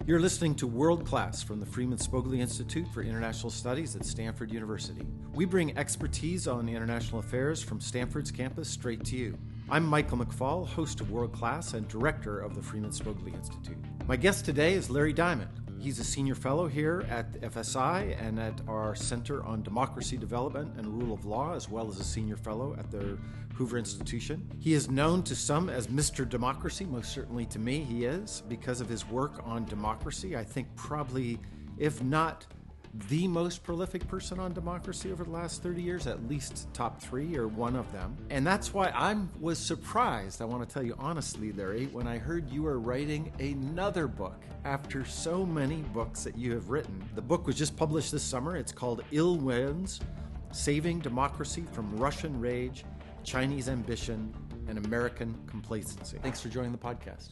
You're listening to World Class from the Freeman Spogli Institute for International Studies at Stanford University. We bring expertise on international affairs from Stanford's campus straight to you. I'm Michael McFaul, host of World Class and director of the Freeman Spogli Institute. My guest today is Larry Diamond. He's a senior fellow here at FSI and at our Center on Democracy Development and Rule of Law, as well as a senior fellow at the Hoover Institution. He is known to some as Mr. Democracy, most certainly to me he is, because of his work on democracy. I think probably, if not the most prolific person on democracy over the last 30 years, at least top three or one of them. And that's why I was surprised, I want to tell you honestly, Larry, when I heard you were writing another book after so many books that you have written. The book was just published this summer. It's called Ill Winds: Saving Democracy from Russian Rage, Chinese Ambition, and American Complacency. Thanks for joining the podcast.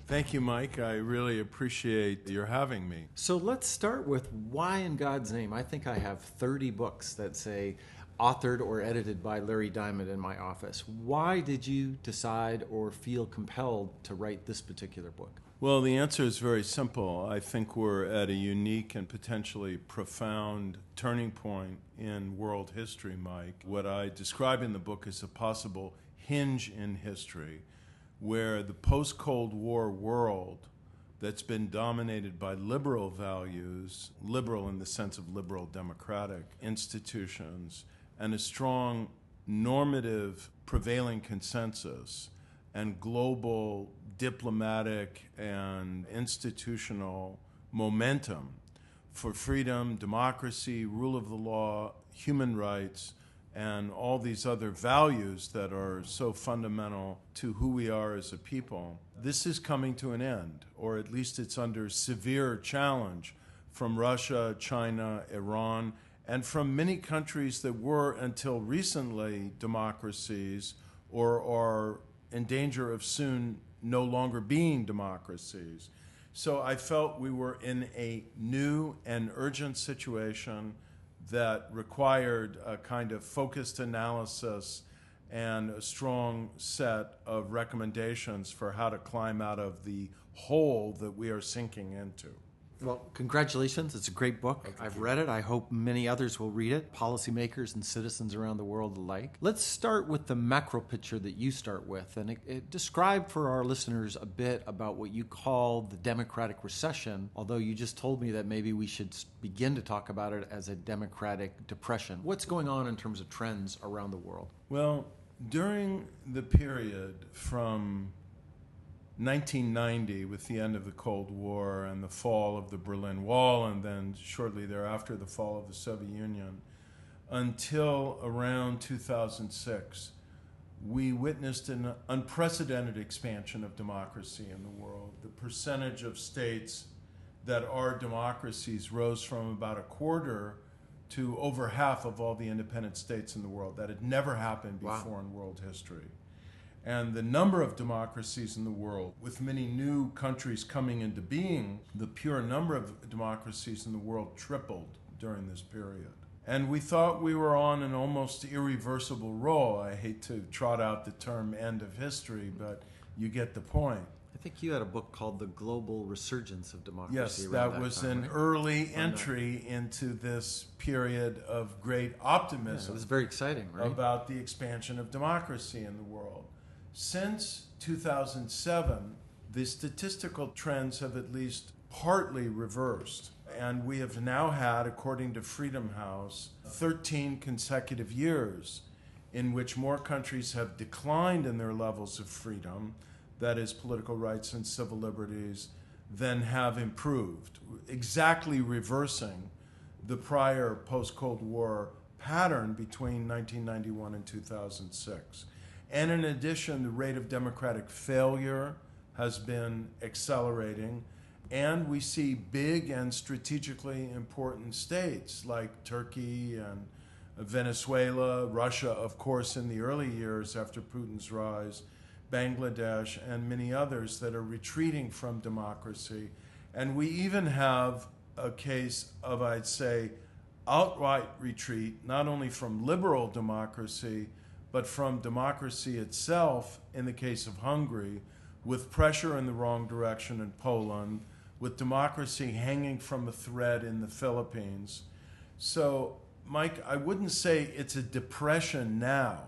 Thank you, Mike. I really appreciate your having me. So let's start with why in God's name. I think I have 30 books that say authored or edited by Larry Diamond in my office. Why did you decide or feel compelled to write this particular book? Well, the answer is very simple. I think we're at a unique and potentially profound turning point in world history, Mike. What I describe in the book is a possible hinge in history where the post-Cold War world that's been dominated by liberal values, liberal in the sense of liberal democratic institutions, and a strong normative prevailing consensus and global diplomatic and institutional momentum for freedom, democracy, rule of the law, human rights, and all these other values that are so fundamental to who we are as a people. This is coming to an end, or at least it's under severe challenge from Russia, China, Iran, and from many countries that were until recently democracies or are in danger of soon no longer being democracies. So I felt we were in a new and urgent situation that required a kind of focused analysis and a strong set of recommendations for how to climb out of the hole that we are sinking into. Well, congratulations. It's a great book. I've read it. I hope many others will read it, policymakers and citizens around the world alike. Let's start with the macro picture that you start with. And describe for our listeners a bit about what you call the democratic recession, although you just told me that maybe we should begin to talk about it as a democratic depression. What's going on in terms of trends around the world? Well, during the period from 1990, with the end of the Cold War and the fall of the Berlin Wall, and then shortly thereafter the fall of the Soviet Union, until around 2006, we witnessed an unprecedented expansion of democracy in the world. The percentage of states that are democracies rose from about a quarter to over half of all the independent states in the world. That had never happened before in world history. And the number of democracies in the world, with many new countries coming into being, the pure number of democracies in the world tripled during this period. And we thought we were on an almost irreversible roll. I hate to trot out the term end of history, but you get the point. I think you had a book called The Global Resurgence of Democracy. Yes, that was time, an right? early entry into this period of great optimism. Yeah, it was very exciting, right? About the expansion of democracy in the world. Since 2007, the statistical trends have at least partly reversed. And we have now had, according to Freedom House, 13 consecutive years in which more countries have declined in their levels of freedom, that is, political rights and civil liberties, than have improved, exactly reversing the prior post-Cold War pattern between 1991 and 2006. And in addition, the rate of democratic failure has been accelerating, and we see big and strategically important states like Turkey and Venezuela, Russia, of course, in the early years after Putin's rise, Bangladesh, and many others that are retreating from democracy. And we even have a case of, I'd say, outright retreat, not only from liberal democracy, but from democracy itself in the case of Hungary, with pressure in the wrong direction in Poland, with democracy hanging from a thread in the Philippines. So, Mike, I wouldn't say it's a depression now,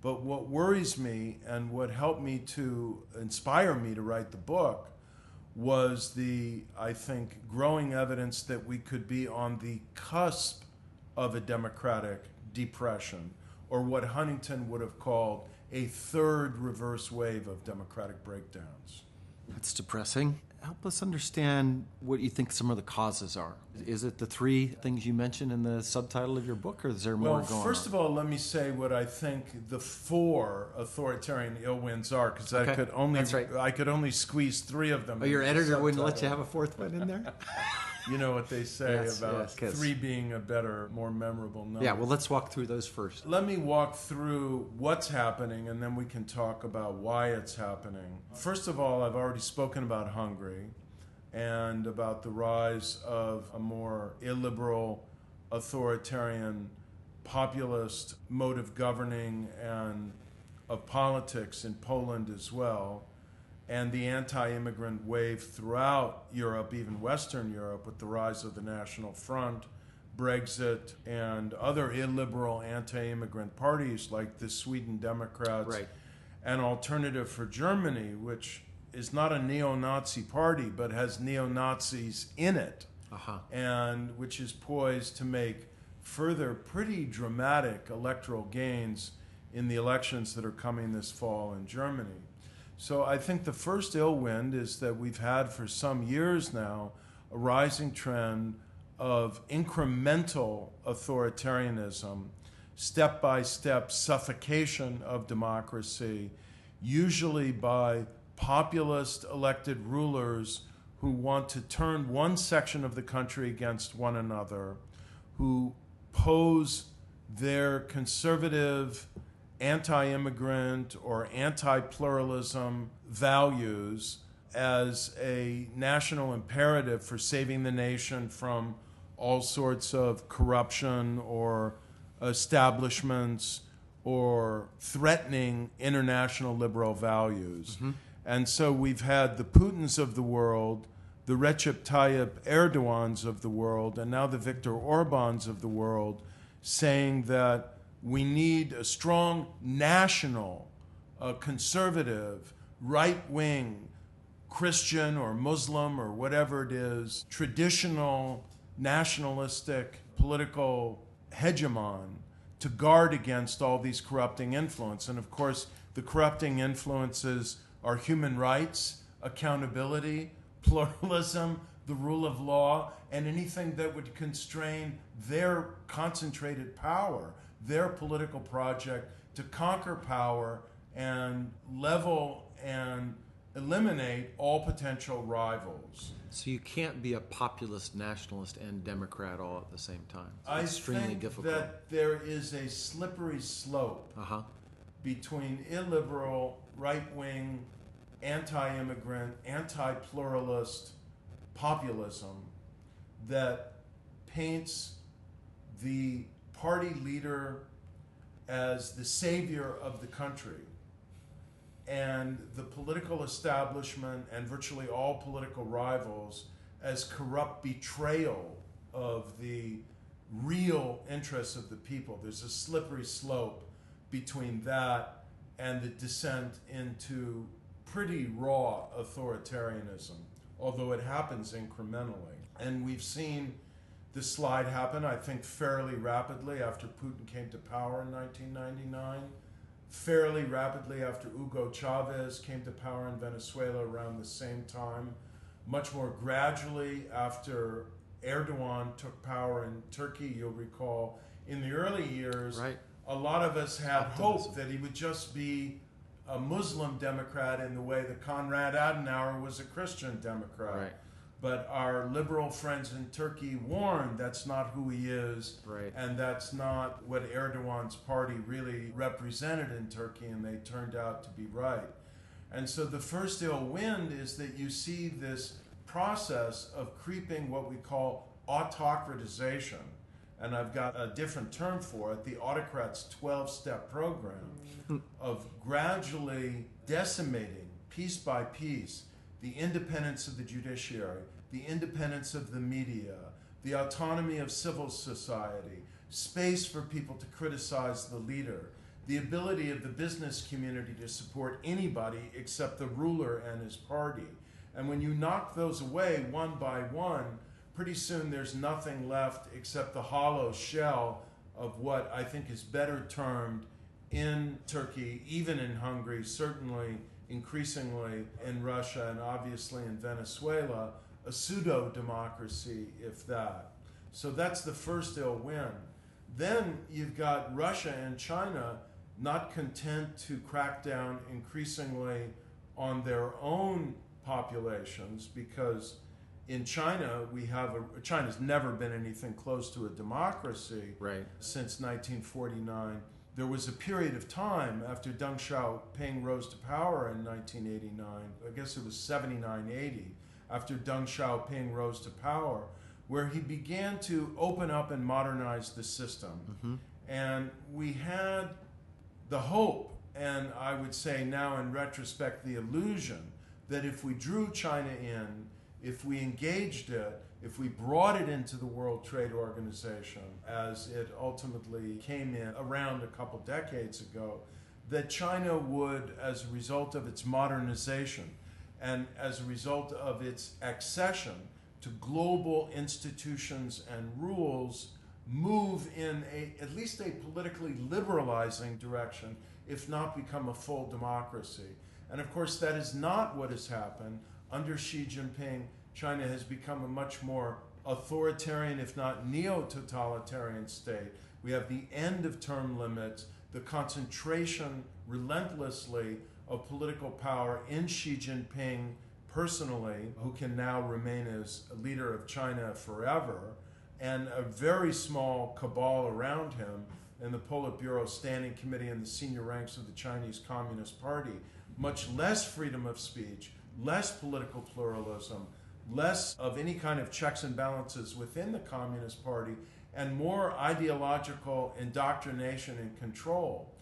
but what worries me and what helped me to inspire me to write the book was the, I think, growing evidence that we could be on the cusp of a democratic depression, or what Huntington would have called a third reverse wave of democratic breakdowns. That's depressing. Help us understand what you think some of the causes are. Is it the three things you mentioned in the subtitle of your book, or is there more going on? Well, first of all, let me say what I think the four authoritarian ill winds are, because Okay. I could only squeeze three of them. Oh, your into the editor wouldn't let subtitle. you have a fourth one in there? You know what they say about yes. three being a better, more memorable number. Yeah, well, let's walk through those first. Let me walk through what's happening, and then we can talk about why it's happening. First of all, I've already spoken about Hungary and about the rise of a more illiberal, authoritarian, populist mode of governing and of politics in Poland as well, and the anti-immigrant wave throughout Europe, even Western Europe, with the rise of the National Front, Brexit, and other illiberal anti-immigrant parties like the Sweden Democrats, Right. and Alternative for Germany, which is not a neo-Nazi party but has neo-Nazis in it, and which is poised to make further pretty dramatic electoral gains in the elections that are coming this fall in Germany. So I think the first ill wind is that we've had for some years now a rising trend of incremental authoritarianism, step-by-step suffocation of democracy, usually by populist elected rulers who want to turn one section of the country against one another, who pose their conservative, anti-immigrant, or anti-pluralism values as a national imperative for saving the nation from all sorts of corruption or establishments or threatening international liberal values. And so we've had the Putins of the world, the Recep Tayyip Erdogans of the world, and now the Viktor Orbáns of the world saying that we need a strong national, conservative, right-wing, Christian or Muslim or whatever it is, traditional, nationalistic, political hegemon to guard against all these corrupting influences. And of course, the corrupting influences are human rights, accountability, pluralism, the rule of law, and anything that would constrain their concentrated power, their political project to conquer power and level and eliminate all potential rivals. So you can't be a populist, nationalist, and Democrat all at the same time. It's I extremely think difficult. that there is a slippery slope between illiberal, right-wing, anti-immigrant, anti-pluralist populism that paints the party leader as the savior of the country and the political establishment and virtually all political rivals as corrupt betrayal of the real interests of the people. There's a slippery slope between that and the descent into pretty raw authoritarianism, although it happens incrementally. And we've seen this slide happen, I think, fairly rapidly after Putin came to power in 1999, fairly rapidly after Hugo Chavez came to power in Venezuela around the same time, much more gradually after Erdogan took power in Turkey. You'll recall in the early years, a lot of us had hope that he would just be a Muslim Democrat in the way that Konrad Adenauer was a Christian Democrat. But our liberal friends in Turkey warned that's not who he is, and that's not what Erdogan's party really represented in Turkey, and they turned out to be right. And so the first ill wind is that you see this process of creeping what we call autocratization, and I've got a different term for it, the autocrat's 12-step program of gradually decimating, piece by piece, the independence of the judiciary, the independence of the media, the autonomy of civil society, space for people to criticize the leader, the ability of the business community to support anybody except the ruler and his party. And when you knock those away one by one, pretty soon there's nothing left except the hollow shell of what I think is better termed in Turkey, even in Hungary, certainly increasingly in Russia, and obviously in Venezuela, a pseudo-democracy, if that. So that's the first ill win. Then you've got Russia and China not content to crack down increasingly on their own populations, because in China, China's never been anything close to a democracy since 1949. There was a period of time after Deng Xiaoping rose to power in 1989, I guess it was 79-80, after Deng Xiaoping rose to power, where he began to open up and modernize the system. Mm-hmm. And we had the hope, and I would say now in retrospect the illusion, that if we drew China in, if we engaged it, if we brought it into the World Trade Organization, as it ultimately came in around a couple decades ago, that China would, as a result of its modernization and as a result of its accession to global institutions and rules, move in at least a politically liberalizing direction, if not become a full democracy. And of course, that is not what has happened. Under Xi Jinping, China has become a much more authoritarian, if not neo-totalitarian state. We have the end of term limits, the concentration relentlessly of political power in Xi Jinping personally, who can now remain as a leader of China forever, and a very small cabal around him in the Politburo Standing Committee and the senior ranks of the Chinese Communist Party. Much less freedom of speech, less political pluralism, less of any kind of checks and balances within the Communist Party, and more ideological indoctrination and control.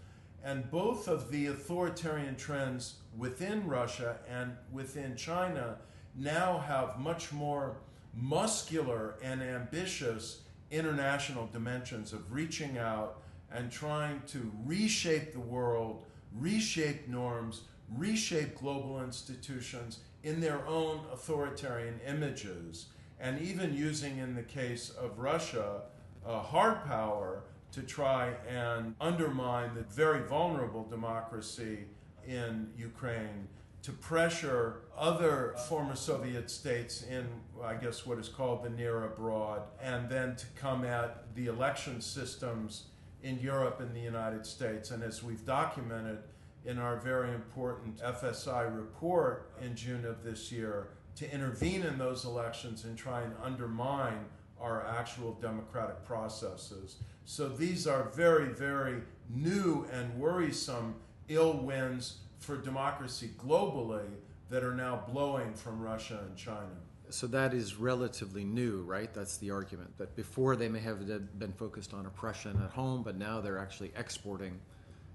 And both of the authoritarian trends within Russia and within China now have much more muscular and ambitious international dimensions of reaching out and trying to reshape the world, reshape norms, reshape global institutions in their own authoritarian images, and even using, in the case of Russia, hard power to try and undermine the very vulnerable democracy in Ukraine, to pressure other former Soviet states in, I guess, what is called the near abroad, and then to come at the election systems in Europe and the United States. And as we've documented in our very important FSI report in June of this year, to intervene in those elections and try and undermine our actual democratic processes. So these are very, very new and worrisome ill winds for democracy globally that are now blowing from Russia and China. So that is relatively new, right? That's the argument, that before they may have been focused on oppression at home, but now they're actually exporting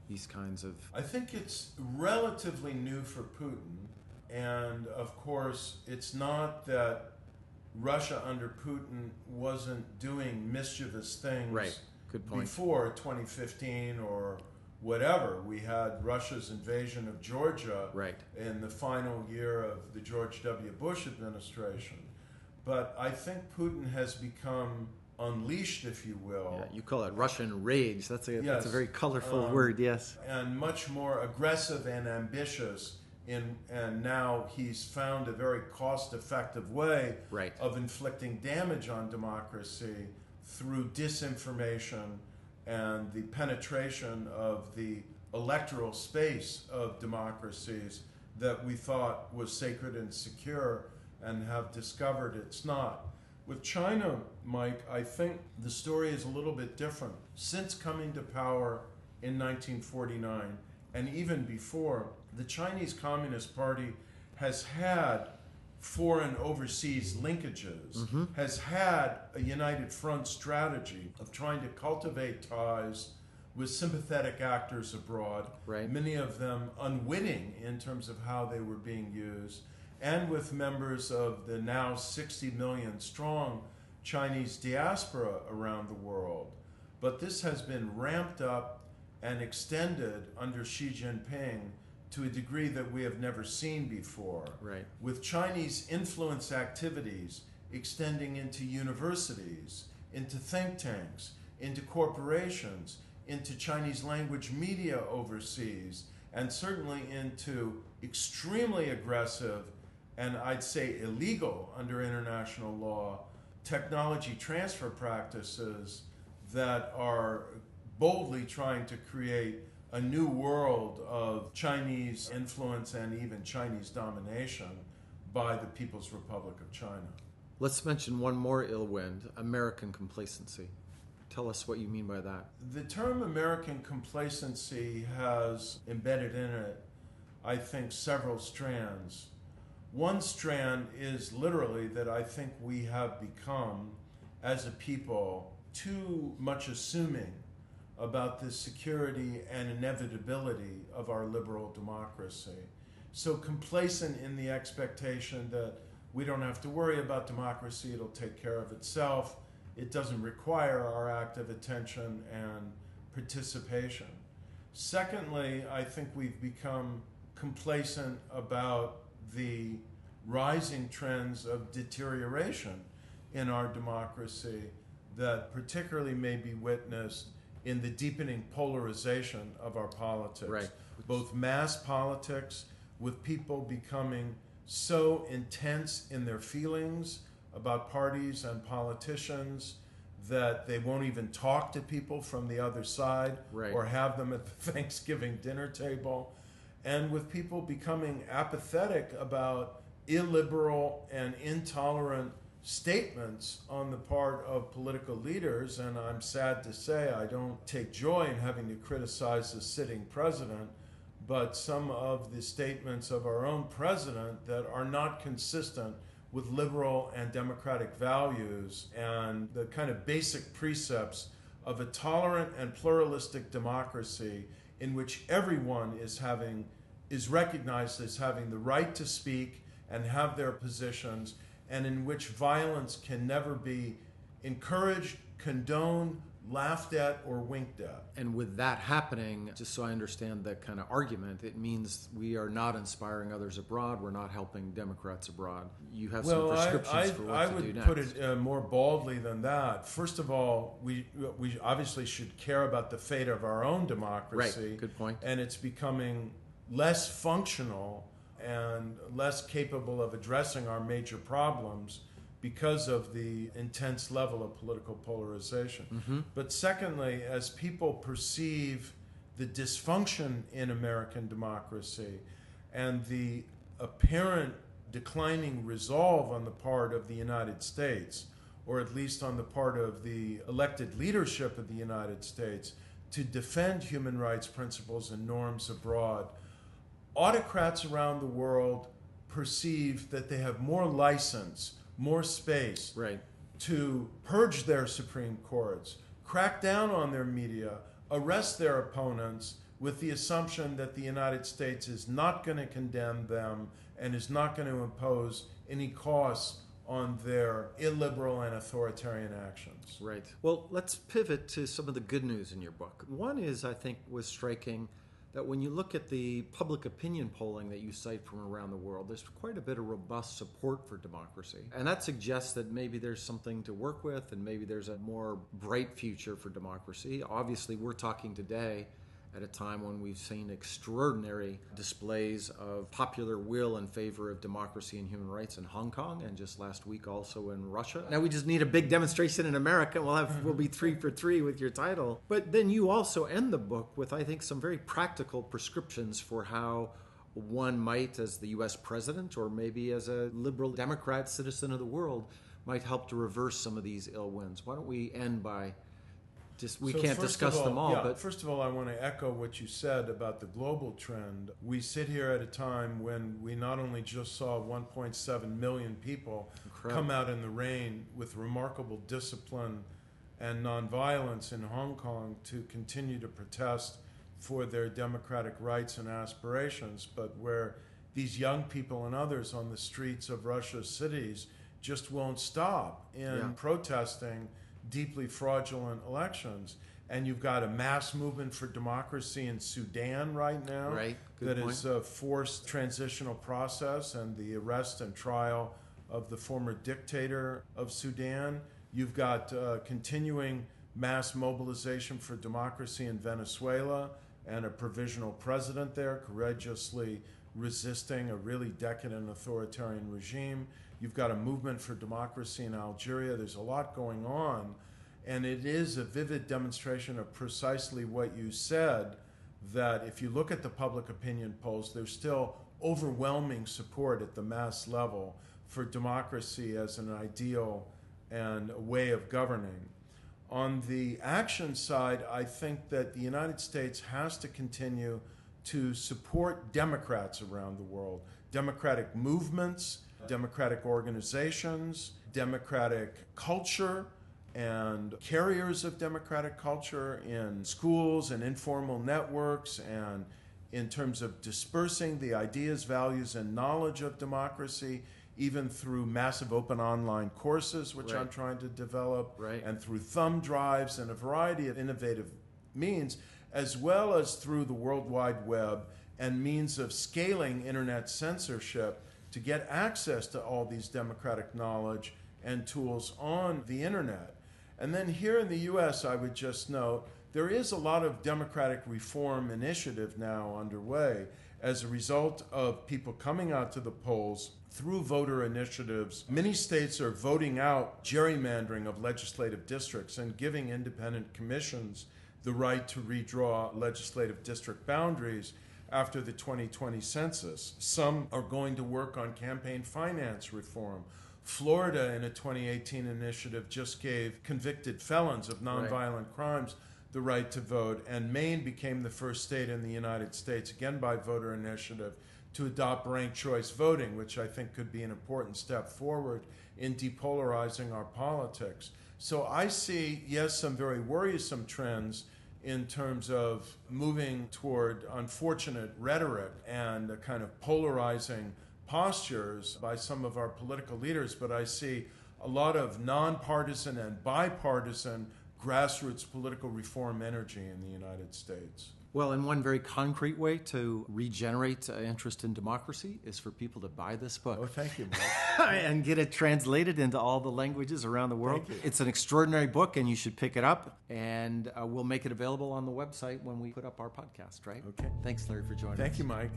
these kinds of... I think it's relatively new for Putin. And of course, it's not that Russia under Putin wasn't doing mischievous things Good point. Before 2015 or whatever. We had Russia's invasion of Georgia in the final year of the George W. Bush administration. But I think Putin has become unleashed, if you will. Yeah, you call it Russian rage. That's a very colorful word, yes. And much more aggressive and ambitious. And now he's found a very cost-effective way of inflicting damage on democracy through disinformation and the penetration of the electoral space of democracies that we thought was sacred and secure, and have discovered it's not. With China, Mike, I think the story is a little bit different. Since coming to power in 1949, and even before, the Chinese Communist Party has had foreign overseas linkages, has had a united front strategy of trying to cultivate ties with sympathetic actors abroad, many of them unwitting in terms of how they were being used, and with members of the now 60 million strong Chinese diaspora around the world. But this has been ramped up and extended under Xi Jinping to a degree that we have never seen before, right, with Chinese influence activities extending into universities, into think tanks, into corporations, into Chinese language media overseas, and certainly into extremely aggressive and I'd say illegal under international law technology transfer practices that are boldly trying to create a new world of Chinese influence and even Chinese domination by the People's Republic of China. Let's mention one more ill wind, American complacency. Tell us what you mean by that. The term American complacency has embedded in it, I think, several strands. One strand is literally that I think we have become, as a people, too much assuming about the security and inevitability of our liberal democracy. So complacent in the expectation that we don't have to worry about democracy, it'll take care of itself. It doesn't require our active attention and participation. Secondly, I think we've become complacent about the rising trends of deterioration in our democracy that particularly may be witnessed in the deepening polarization of our politics. Right. Both mass politics, with people becoming so intense in their feelings about parties and politicians that they won't even talk to people from the other side, right, or have them at the Thanksgiving dinner table, and with people becoming apathetic about illiberal and intolerant statements on the part of political leaders. And I'm sad to say I don't take joy in having to criticize the sitting president, but some of the statements of our own president that are not consistent with liberal and democratic values and the kind of basic precepts of a tolerant and pluralistic democracy in which everyone is recognized as having the right to speak and have their positions, and in which violence can never be encouraged, condoned, laughed at, or winked at. And with that happening, just so I understand that kind of argument, it means we are not inspiring others abroad, we're not helping Democrats abroad. You have some prescriptions for what to do next. I would put it more baldly than that. First of all, we obviously should care about the fate of our own democracy. Right, good point. And it's becoming less functional and less capable of addressing our major problems because of the intense level of political polarization. Mm-hmm. But secondly, as people perceive the dysfunction in American democracy and the apparent declining resolve on the part of the United States, or at least on the part of the elected leadership of the United States, to defend human rights principles and norms abroad, autocrats around the world perceive that they have more license, more space, right, to purge their Supreme Courts, crack down on their media, arrest their opponents, with the assumption that the United States is not going to condemn them and is not going to impose any costs on their illiberal and authoritarian actions. Right. Well, let's pivot to some of the good news in your book. One is, I think, was striking that when you look at the public opinion polling that you cite from around the world, there's quite a bit of robust support for democracy. And that suggests that maybe there's something to work with and maybe there's a more bright future for democracy. Obviously, we're talking today at a time when we've seen extraordinary displays of popular will in favor of democracy and human rights in Hong Kong, and just last week also in Russia. Now we just need a big demonstration in America. We'll be 3 for 3 with your title. But then you also end the book with, I think, some very practical prescriptions for how one might, as the U.S. president or maybe as a liberal Democrat citizen of the world, might help to reverse some of these ill winds. Why don't we end by we can't discuss them all. But first of all, I want to echo what you said about the global trend. We sit here at a time when we not only just saw 1.7 million people come out in the rain with remarkable discipline and nonviolence in Hong Kong to continue to protest for their democratic rights and aspirations, but where these young people and others on the streets of Russia's cities just won't stop in protesting deeply fraudulent elections. And you've got a mass movement for democracy in Sudan right now that is a forced transitional process, and the arrest and trial of the former dictator of Sudan. You've got continuing mass mobilization for democracy in Venezuela and a provisional president there courageously resisting a really decadent authoritarian regime. You've got a movement for democracy in Algeria. There's a lot going on. And it is a vivid demonstration of precisely what you said, that if you look at the public opinion polls, there's still overwhelming support at the mass level for democracy as an ideal and a way of governing. On the action side, I think that the United States has to continue to support Democrats around the world, democratic movements, democratic organizations, democratic culture, and carriers of democratic culture in schools and informal networks, and in terms of dispersing the ideas, values, and knowledge of democracy, even through massive open online courses, which I'm trying to develop, and through thumb drives and a variety of innovative means, as well as through the World Wide Web and means of scaling internet censorship to get access to all these democratic knowledge and tools on the internet. And then here in the U.S., I would just note, there is a lot of democratic reform initiative now underway as a result of people coming out to the polls through voter initiatives. Many states are voting out gerrymandering of legislative districts and giving independent commissions the right to redraw legislative district boundaries after the 2020 census. Some are going to work on campaign finance reform. Florida, in a 2018 initiative, just gave convicted felons of nonviolent crimes the right to vote, and Maine became the first state in the United States, again by voter initiative, to adopt ranked choice voting, which I think could be an important step forward in depolarizing our politics. So I see, yes, some very worrisome trends in terms of moving toward unfortunate rhetoric and a kind of polarizing postures by some of our political leaders, but I see a lot of nonpartisan and bipartisan grassroots political reform energy in the United States. Well, and one very concrete way to regenerate interest in democracy is for people to buy this book. Oh, thank you, Mike. And get it translated into all the languages around the world. Thank you. It's an extraordinary book, and you should pick it up. And we'll make it available on the website when we put up our podcast, right? Okay. Thanks, Larry, for joining us. Thank you, Mike.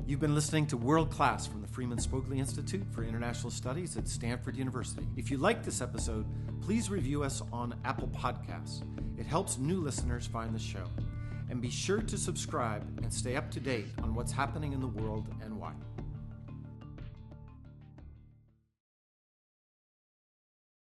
You've been listening to World Class from the Freeman Spogli Institute for International Studies at Stanford University. If you like this episode, please review us on Apple Podcasts. It helps new listeners find the show. And be sure to subscribe and stay up to date on what's happening in the world and why.